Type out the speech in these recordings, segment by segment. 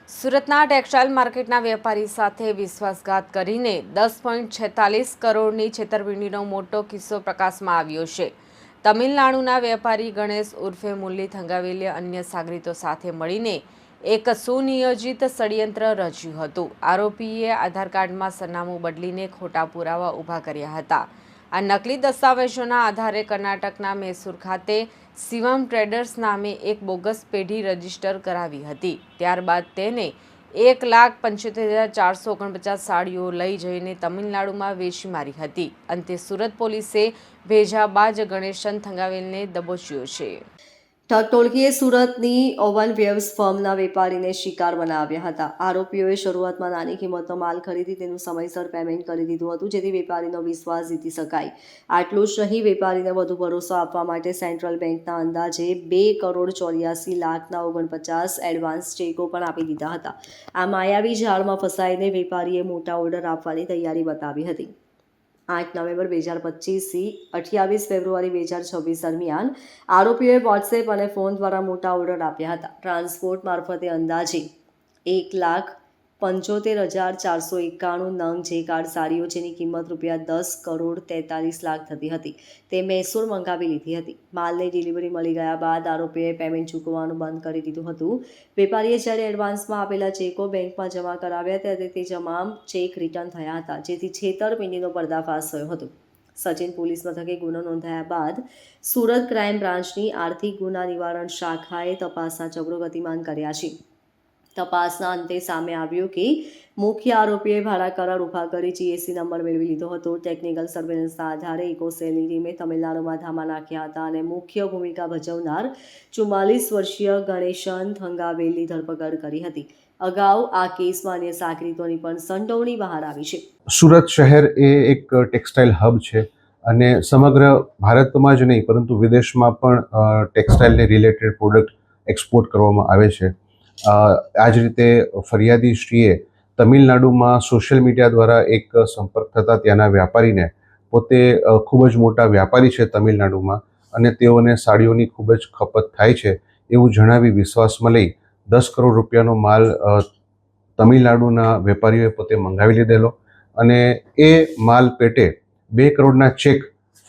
સુરતના ટેક્સટાઇલ માર્કેટના વેપારી સાથે વિશ્વાસઘાત કરીને 10.46 કરોડની છેતરપિંડીનો મોટો કિસ્સો પ્રકાશમાં આવ્યો છે। તમિલનાડુના વેપારી ગણેશ ઉર્ફે મુરલી થંગાવેલે અન્ય સાગરીતો સાથે મળીને એક સુનિયોજિત ષડયંત્ર રચ્યું હતું। આરોપીએ આધાર કાર્ડમાં સરનામું બદલીને ખોટા પુરાવા ઊભા કર્યા હતા। આ નકલી દસ્તાવેજોના આધારે કર્ણાટકના મૈસૂર ખાતે શિવમ ટ્રેડર્સ નામે એક બોગસ પેઢી રજીસ્ટર કરાવી હતી। ત્યારબાદ તેને 1,75,449 સાડીઓ લઈ જઈને તમિલનાડુમાં વેચી મારી હતી। અંતે સુરત પોલીસે ભેજાબાજ ગણેશન થંગાવેલને દબોચ્યો છે। ઠગ ટોળકીએ સુરતની ઓવન વેવ્સ ફર્મના વેપારીને શિકાર બનાવ્યા હતા। આરોપીઓએ શરૂઆતમાં નાની કિંમતનો માલ ખરીદી તેનું સમયસર પેમેન્ટ કરી દીધું હતું, જેથી વેપારીનો વિશ્વાસ જીતી શકાય। આટલું જ નહીં, વેપારીને વધુ ભરોસો આપવા માટે સેન્ટ્રલ બેંકના અંદાજે 2,84,49,49 એડવાન્સ ચેકો પણ આપી દીધા હતા। આ માયાવી જાળમાં ફસાઈને વેપારીએ મોટા ઓર્ડર આપવાની તૈયારી બતાવી હતી। 8 નવેમ્બર 2025થી 28 ફેબ્રુઆરી 2026 દરમિયાન આરોપીઓએ વોટ્સએપ અને ફોન દ્વારા મોટા ઓર્ડર આપ્યા હતા। ટ્રાન્સપોર્ટ મારફતે અંદાજે 1,75,491 નંગ જે કાર્ડ સાડીઓ, જેની કિંમત ₹10,43,00,000 થતી હતી, તે મૈસૂર મંગાવી લીધી હતી। માલની ડિલિવરી મળી ગયા બાદ આરોપીઓએ પેમેન્ટ ચૂકવવાનું બંધ કરી દીધું હતું। વેપારીએ જ્યારે એડવાન્સમાં આપેલા ચેકો બેંકમાં જમા કરાવ્યા ત્યારે તે તમામ ચેક રિટર્ન થયા હતા, જેથી છેતરપિંડીનો પર્દાફાશ થયો હતો। સચિન પોલીસ મથકે ગુનો નોંધાયા બાદ સુરત ક્રાઇમ બ્રાન્ચની આર્થિક ગુના નિવારણ શાખાએ તપાસના ચક્રો ગતિમાન કર્યા છે। તપાસના અંતે સામે આવ્યું કે મુખ્ય આરોપીએ ભાડા કરાર ઊભા કરી GST નંબર મેળવી લીધો હતો। ટેકનિકલ સર્વેલન્સના આધારે ઇકોસેલની ટીમે તમિલનાડુમાં ધામા નાખ્યા હતા અને મુખ્ય ભૂમિકા ભજવનાર 44 વર્ષીય ગણેશન થંગાવેલની ધરપકડ કરી હતી। અગાઉ આ કેસમાં અન્ય સાગરીતોની પણ સંડોવણી બહાર આવી છે। સુરત શહેર એ એક ટેક્સટાઇલ હબ છે અને સમગ્ર ભારતમાં જ નહીં પરંતુ વિદેશમાં પણ ટેક્સટાઇલને રિલેટેડ પ્રોડક્ટ એક્સપોર્ટ કરવામાં આવે છે। આ જ રીતે ફરિયાદીશ્રીએ તમિલનાડુમાં સોશિયલ મીડિયા દ્વારા એક સંપર્ક થતાં ત્યાંના વ્યાપારીને, પોતે ખૂબ જ મોટા વ્યાપારી છે તમિલનાડુમાં અને તેઓને સાડીઓની ખૂબ જ ખપત થાય છે એવું જણાવી વિશ્વાસમાં લઈ 10 કરોડ રૂપિયાનો માલ તમિલનાડુના વેપારીઓએ પોતે મંગાવી લીધેલો અને એ માલ પેટે 2 કરોડના ચેક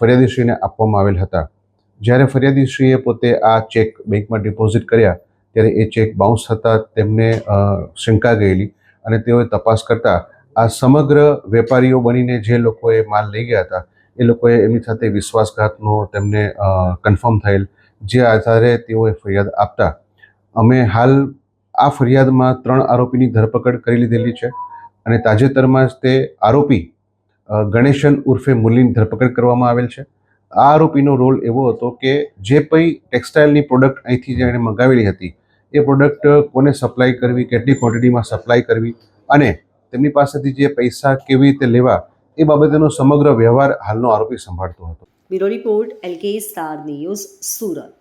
ફરિયાદીશ્રીને આપવામાં આવેલ હતા। જ્યારે ફરિયાદીશ્રીએ પોતે આ ચેક બેંકમાં ડિપોઝિટ કર્યા ત્યારે એ ચેક બાઉન્સ થતાં તેમને શંકા ગયેલી અને તેઓએ તપાસ કરતાં આ સમગ્ર વેપારીઓ બનીને જે લોકોએ માલ લઈ ગયા હતા એ લોકોએ એમની સાથે વિશ્વાસઘાતનો તેમને કન્ફર્મ થયેલ, જે આધારે તેઓએ ફરિયાદ આપતા અમે હાલ આ ફરિયાદમાં 3 આરોપીની ધરપકડ કરી લીધેલી છે અને તાજેતરમાં જ તે આરોપી ગણેશન ઉર્ફે મુરલીની ધરપકડ કરવામાં આવેલ છે। આ આરોપીનો રોલ એવો હતો કે જે કંઈ ટેક્સટાઇલની પ્રોડક્ટ અહીંથી જેણે મંગાવેલી હતી એ પ્રોડક્ટ કોને સપ્લાય કરવી, કેટલી ક્વોન્ટિટીમાં સપ્લાય કરવી અને તેમની પાસેથી જે પૈસા કેવી રીતે લેવા એ બાબતેનો સમગ્ર વ્યવહાર હાલનો આરોપી સંભાળતો હતો। Bureau report LK star news, Surat.